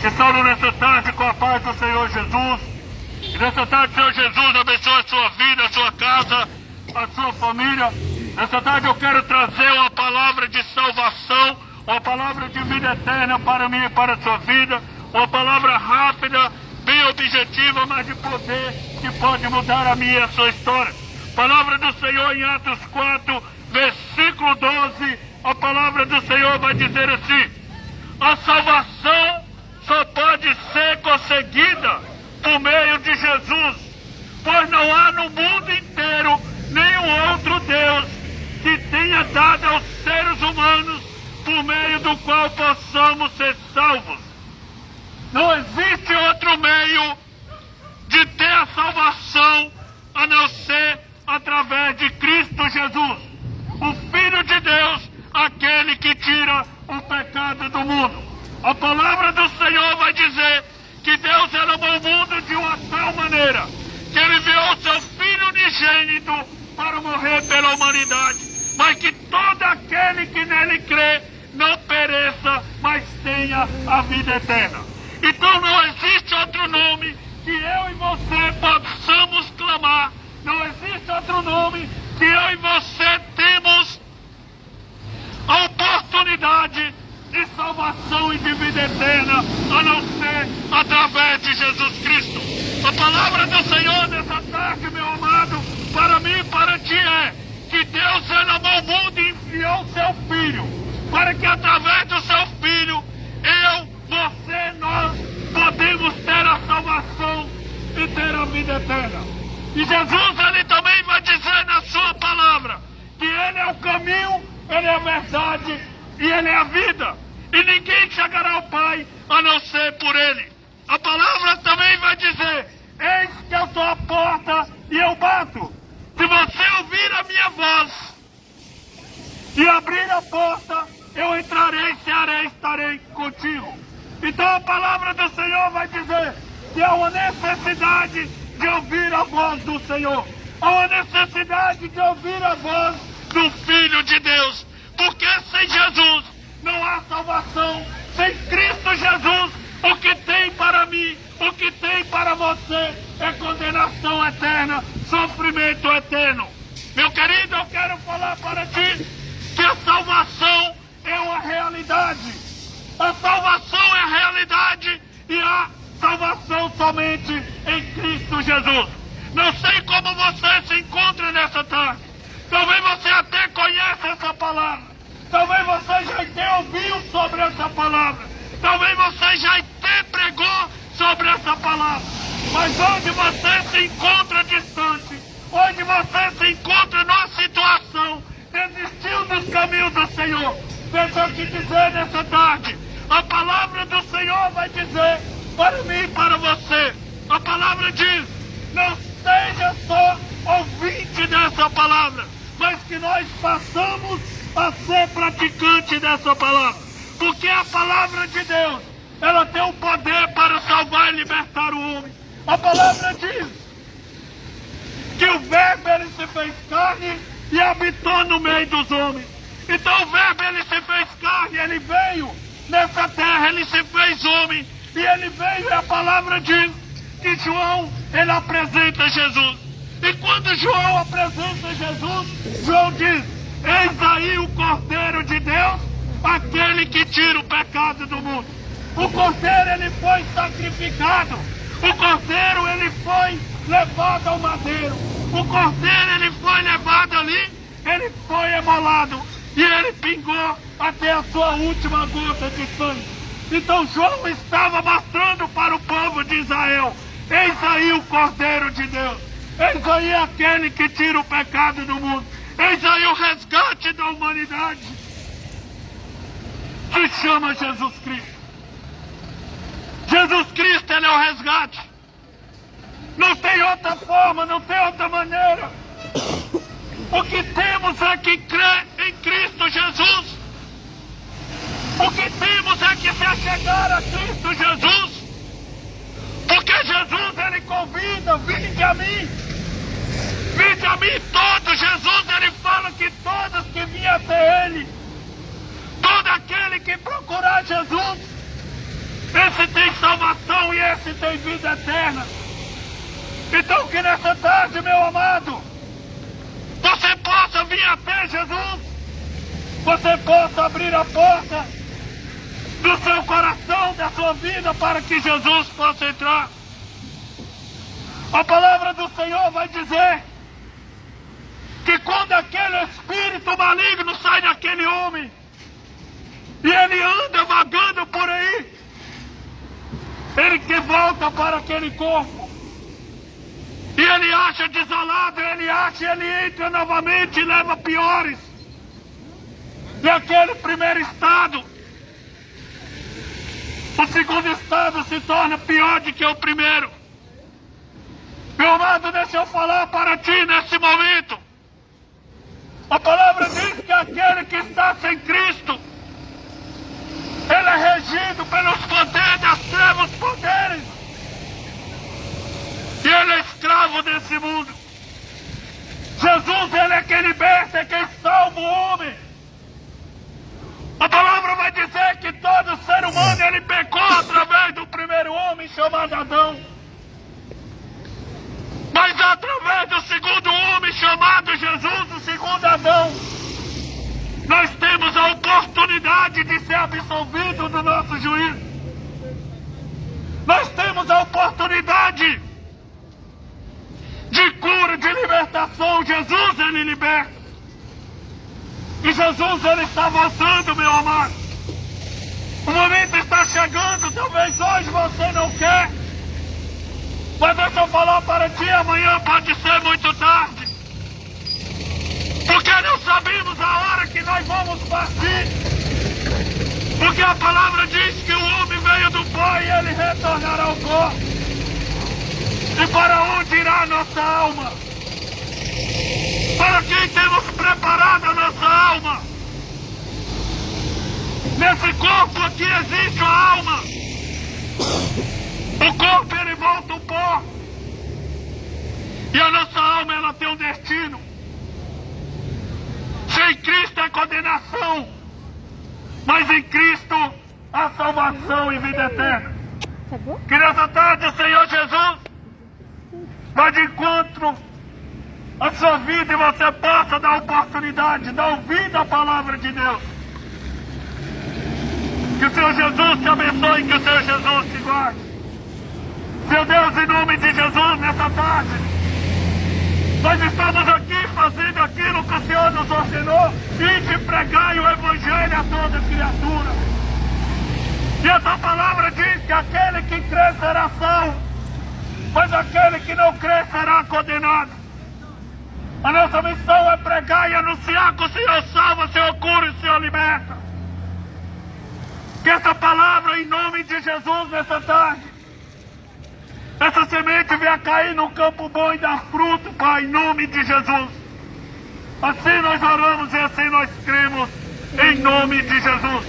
Te saúdo nessa tarde com a paz do Senhor Jesus. E nessa tarde, Senhor Jesus, abençoe a sua vida, a sua casa, a sua família. Nessa tarde eu quero trazer uma palavra de salvação, uma palavra de vida eterna para mim e para a sua vida. Uma palavra rápida, bem objetiva, mas de poder, que pode mudar a minha e a sua história. Palavra do Senhor em Atos 4, versículo 12. A palavra do Senhor vai dizer assim: a salvação só pode ser conseguida por meio de Jesus, pois não há no mundo inteiro nenhum outro Deus que tenha dado aos seres humanos por meio do qual possamos ser salvos. Não existe outro meio de ter a salvação a não ser através de Cristo Jesus, o Filho de Deus, aquele que tira o pecado do mundo. A palavra do Senhor vai dizer que Deus amou o mundo de uma tal maneira que Ele enviou o seu Filho unigênito para morrer pela humanidade, mas que todo aquele que nele crê não pereça, mas tenha a vida eterna. Então não existe outro nome que eu e você possamos clamar, não existe outro nome que eu e você temos a oportunidade de salvação e de vida eterna, a não ser através de Jesus Cristo. A palavra do Senhor nessa tarde, meu amado, para mim e para ti é que Deus amou o mundo e enviou o seu Filho, para que através do seu Filho, eu, você, nós podemos ter a salvação e ter a vida eterna. E Jesus, Ele também vai dizer na sua palavra que Ele é o caminho, Ele é a verdade e Ele é a vida. E ninguém chegará ao Pai a não ser por Ele. A palavra também vai dizer: eis que eu sou a porta e eu bato. Se você ouvir a minha voz e abrir a porta, eu entrarei, cearei, estarei contigo. Então a palavra do Senhor vai dizer que há uma necessidade de ouvir a voz do Senhor. Há uma necessidade de ouvir a voz do Filho de Deus. Porque sem Jesus não há salvação. Sem Cristo Jesus, o que tem para mim, o que tem para você é condenação eterna, sofrimento eterno. Meu querido, eu quero falar para ti que a salvação é uma realidade. A salvação é a realidade e a salvação somente em Cristo Jesus. Não sei como você se encontra nessa tarde. Talvez você até conheça essa palavra. Talvez você já até ouviu sobre essa palavra. Talvez você já até pregou sobre essa palavra. Mas onde você se encontra distante, onde você se encontra numa situação, desistiu dos caminhos do Senhor, deixa eu te dizer nessa tarde, a palavra do Senhor vai dizer para mim e para você. A palavra diz: não seja só ouvinte dessa palavra, mas que nós passamos a ser praticante dessa palavra. Porque a palavra de Deus, ela tem o poder para salvar e libertar o homem. A palavra diz que o Verbo, ele se fez carne e habitou no meio dos homens. Então o Verbo, ele se fez carne, ele veio nessa terra, ele se fez homem. E ele veio, e a palavra diz que João, ele apresenta Jesus. E quando João apresenta Jesus, João diz: eis aí o Cordeiro de Deus, aquele que tira o pecado do mundo. O Cordeiro, ele foi sacrificado. O Cordeiro, ele foi levado ao madeiro. O Cordeiro, ele foi levado ali, ele foi emolado. E ele pingou até a sua última gota de sangue. Então João estava mostrando para o povo de Israel: eis aí o Cordeiro de Deus. Eis aí aquele que tira o pecado do mundo. Eis aí o resgate da humanidade. Se chama Jesus Cristo. Jesus Cristo, ele é o resgate. Não tem outra forma, não tem outra maneira. O que temos é que crer em Cristo Jesus. O que temos é que se achegar a Cristo Jesus. Porque Jesus, ele convida: vinde a mim. Vinde a mim todos. Jesus, ele fala que todos que vêm até ele, todo aquele que procurar Jesus, esse tem salvação. e esse tem vida eterna. Então que nessa tarde, meu amado, você possa vir até Jesus, você possa abrir a porta do seu coração, da sua vida, para que Jesus possa entrar. A palavra do Senhor vai dizer que quando aquele espírito maligno sai daquele homem e ele anda vagando por aí, ele que volta para aquele corpo e ele acha desolado, ele entra novamente e leva piores. E aquele primeiro estado, o segundo estado se torna pior do que o primeiro. Meu amado, deixa eu falar para ti nesse momento. A palavra diz que aquele que está sem Cristo, ele é regido pelos poderes das trevas, poderes. E ele é escravo desse mundo. Jesus, ele é quem liberta, é quem salva o homem. A palavra vai dizer que todo ser humano, ele pecou através do primeiro homem chamado Adão. Mas através do segundo homem chamado Jesus, o segundo Adão, nós temos a oportunidade de ser absolvido do nosso juízo. Nós temos a oportunidade de cura, de libertação. Jesus, ele liberta. E Jesus, ele está voltando, meu amado. O momento está chegando, talvez hoje você não quer. Mas deixa eu falar para ti, amanhã pode ser muito tarde. Porque não sabemos a hora que nós vamos partir. Porque a palavra diz que o homem veio do pó e ele retornará ao pó. E para onde irá a nossa alma? Para quem temos preparado a nossa alma? Nesse corpo aqui existe a alma. O corpo, ele volta ao pó. E a nossa alma, ela tem um destino. Sem Cristo é condenação, mas em Cristo há salvação e vida eterna. Que nessa tarde o Senhor Jesus vai de encontro à sua vida e você possa dar oportunidade, dar ouvido à palavra de Deus. Que o Senhor Jesus te abençoe, que o Senhor Jesus te guarde. Meu Deus, em nome de Jesus, nessa tarde, nós estamos aqui fazendo aquilo que o Senhor nos ordenou, e de pregar o Evangelho a toda criatura. E essa palavra diz que aquele que crê será salvo, mas aquele que não crê será condenado. A nossa missão é pregar e anunciar que o Senhor salva, o Senhor cura e o Senhor liberta. Que essa palavra, em nome de Jesus, nessa tarde, essa semente venha cair no campo bom e dar fruto, Pai, em nome de Jesus. Assim nós oramos e assim nós cremos, em nome de Jesus.